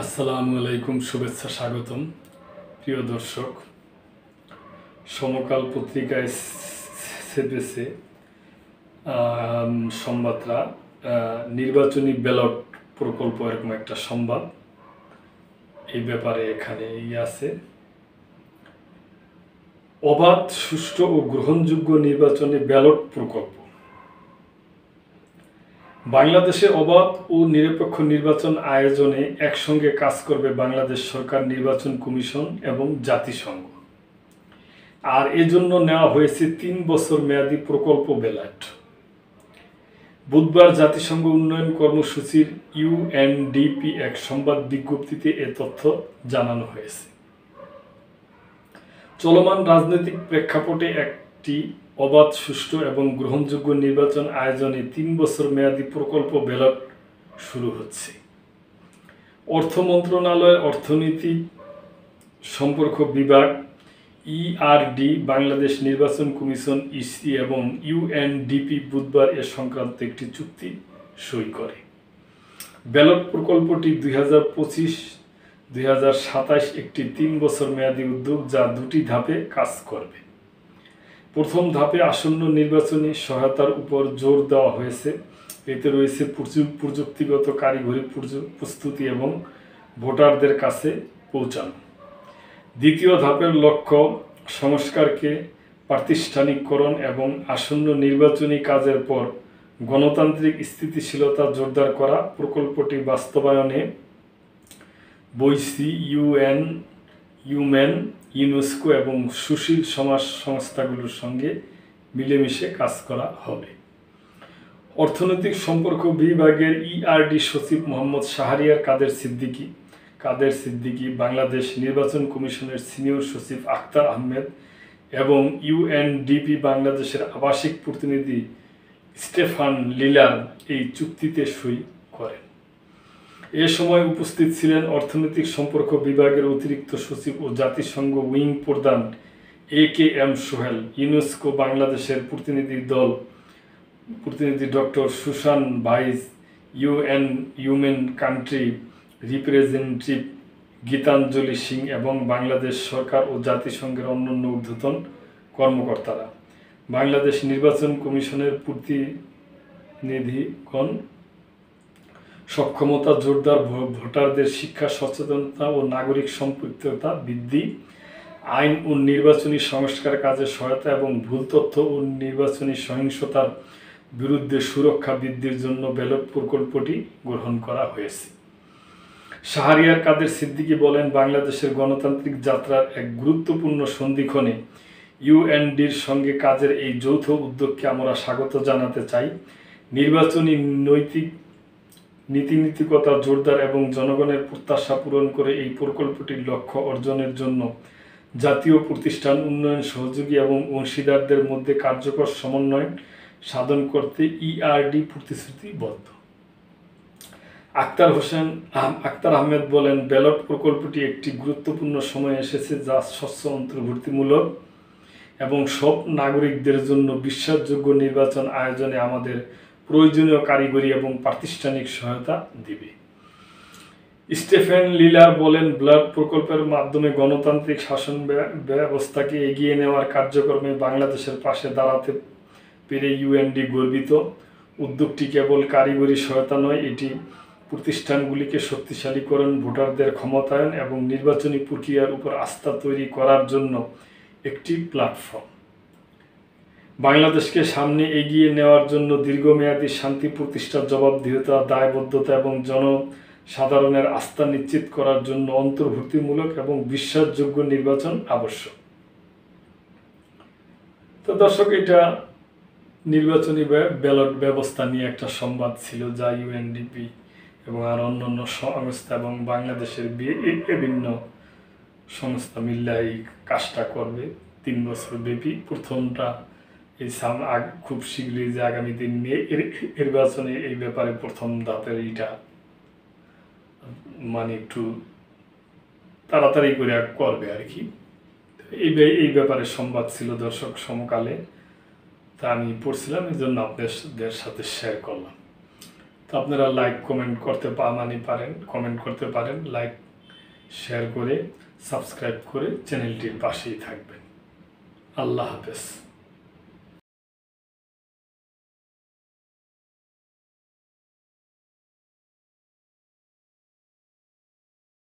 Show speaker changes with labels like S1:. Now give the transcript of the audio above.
S1: আসসালামু আলাইকুম, শুভেচ্ছা, স্বাগতম। প্রিয় দর্শক, সমকাল পত্রিকায় ছেপেছে সংবাদরা নির্বাচনী ব্যালট প্রকল্প, এরকম একটা সংবাদ। এই ব্যাপারে এখানে আছে, অবাধ, সুষ্ঠু ও গ্রহণযোগ্য নির্বাচনী ব্যালট প্রকল্প। বাংলাদেশে অবাধ ও নিরপেক্ষ নির্বাচন আয়োজনে একসঙ্গে কাজ করবে বাংলাদেশ সরকার, নির্বাচন কমিশন এবং জাতিসংঘ। আর এজন্য নেওয়া হয়েছে 3 বছর মেয়াদী প্রকল্প ব্যালট। বুধবার জাতিসংঘ উন্নয়ন কর্মসূচির ইউএনডিপি এক সংবাদ বিজ্ঞপ্তিতে এ তথ্য জানানো হয়েছে। চলমান রাজনৈতিক প্রেক্ষাপটে একটি অবাধ, সুষ্ঠু এবং গ্রহণযোগ্য নির্বাচন আয়োজনে 3 বছর মেয়াদী প্রকল্প ব্যালট শুরু হচ্ছে। অর্থ মন্ত্রণালয়ের অর্থনীতি সম্পর্ক বিভাগ, ইআরডি, বাংলাদেশ নির্বাচন কমিশন, ইসি এবং ইউএনডিপি বুধবার এ সংক্রান্ত একটি চুক্তি সই করে। ব্যালট প্রকল্পটি 2025-2027 একটি 3 বছর মেয়াদী উদ্যোগ, যা 2টি ধাপে কাজ করবে। প্রথম ধাপে আসন্ন নির্বাচনী সহায়তার উপর জোর দেওয়া হয়েছে। এতে রয়েছে প্রযুক্তিগত, কারিগরি প্রস্তুতি এবং ভোটারদের কাছে পৌঁছানো। দ্বিতীয় ধাপের লক্ষ্য সংস্কারকে প্রাতিষ্ঠানিককরণ এবং আসন্ন নির্বাচনী কাজের পর গণতান্ত্রিক স্থিতিশীলতা জোরদার করা। প্রকল্পটি বাস্তবায়নে বৈশ্বিক ইউএন, ইউনেস্কো এবং সুশীল সমাজ সংস্থাগুলোর সঙ্গে মিলেমিশে কাজ করা হবে। অর্থনৈতিক সম্পর্ক বিভাগের ইআরডি সচিব মোহাম্মদ শাহরিয়ার কাদের সিদ্দিকী, বাংলাদেশ নির্বাচন কমিশনের সিনিয়র সচিব আখতার আহমেদ এবং ইউএনডিপি বাংলাদেশের আবাসিক প্রতিনিধি স্টেফান লিলার এই চুক্তিতে সই করেন। এ সময় উপস্থিত ছিলেন অর্থনৈতিক সম্পর্ক বিভাগের অতিরিক্ত সচিব ও জাতিসংঘ উইং প্রধান AKM সোহেল, ইউনেস্কো বাংলাদেশের প্রতিনিধি doctor Susan Vize, UN country representative Gitanjali Singh এবং বাংলাদেশ সরকার ও জাতিসংঘের অন্যান্য ঊর্ধ্বতন কর্মকর্তারা। বাংলাদেশ নির্বাচন কমিশনের প্রতিনিধিগণ সক্ষমতা জোরদার, ভোটারদের শিক্ষা সচেতনতা ও নাগরিক সম্পৃক্ততা বৃদ্ধি, আইন ও নির্বাচনী সংস্কার কাজে সহায়তা এবং ভুল তথ্য ও নির্বাচনী সহিংসতার বিরুদ্ধে সুরক্ষা বৃদ্ধির জন্য ব্যালট প্রকল্পটি গ্রহণ করা হয়েছে। শাহরিয়ার কাদের সিদ্দিকী বলেন, বাংলাদেশের গণতান্ত্রিক যাত্রার এক গুরুত্বপূর্ণ সন্ধিক্ষণে ইউএনডির সঙ্গে কাজের এই যৌথ উদ্যোগকে আমরা স্বাগত জানাতে চাই। নির্বাচনী নীতিনৈতিকতা জোরদার এবং জনগণের প্রত্যাশা পূরণ করে এই প্রকল্পটির লক্ষ্য অর্জনের জন্য জাতীয় প্রতিষ্ঠান, উন্নয়ন সহযোগী এবং অংশীদারদের মধ্যে কার্যকর সমন্বয় সাধন করতে ইআরডি প্রতিশ্রুতিবদ্ধ। আখতার আহমেদ বলেন, ব্যালট প্রকল্পটি একটি গুরুত্বপূর্ণ সময় এসেছে, যা স্বচ্ছ, অন্তর্ভুক্তিমূলক এবং সব নাগরিকদের জন্য বিশ্বাসযোগ্য নির্বাচন আয়োজনে আমাদের প্রয়োজনীয় কারিগরি এবং প্রাতিষ্ঠানিক সহায়তা দিবে। স্টেফেন লিলার বলেন, ব্যালট প্রকল্পের মাধ্যমে গণতান্ত্রিক শাসন ব্যবস্থাকে এগিয়ে নেওয়ার কার্যক্রমে বাংলাদেশের পাশে দাঁড়াতে পেরে ইউএনডি গর্বিত। উদ্যোগটি কেবল কারিগরি সহায়তা নয়, এটি প্রতিষ্ঠানগুলিকে শক্তিশালীকরণ, ভোটারদের ক্ষমতায়ন এবং নির্বাচনী প্রক্রিয়ার উপর আস্থা তৈরি করার জন্য একটি প্ল্যাটফর্ম। বাংলাদেশকে সামনে এগিয়ে নেওয়ার জন্য দীর্ঘমেয়াদী শান্তি প্রতিষ্ঠার, জবাবদিহিতা, দায়বদ্ধতা এবং জনসাধারণের আস্থা নিশ্চিত করার জন্য অন্তর্ভুক্তিমূলক এবং বিশ্বাসযোগ্য নির্বাচন আবশ্যক। তো দর্শক, এটা নির্বাচনী ব্যালট ব্যবস্থা নিয়ে একটা সংবাদ ছিল, যা ইউএনডিপি এবং আর অন্যান্য সংস্থা এবং বাংলাদেশের বিভিন্ন সংস্থা মিলে এই কাজটা করবে 3 বছর ব্যাপী। প্রথমটা খুব শীঘ্রই, যে আগামী দিন নির্বাচনে এই ব্যাপারে প্রথম ধাপের এইটা একটু তাড়াতাড়ি করে করবে আর কি। এই ব্যাপারে সংবাদ ছিল দর্শক সমকালে, তা আমি পড়ছিলাম, এই জন্য আপনাদের সাথে শেয়ার করলাম। তো আপনারা লাইক কমেন্ট করতে পারেন, কমেন্ট করতে পারেন, লাইক শেয়ার করে সাবস্ক্রাইব করে চ্যানেলটির পাশেই থাকবেন। আল্লাহ হাফেজ।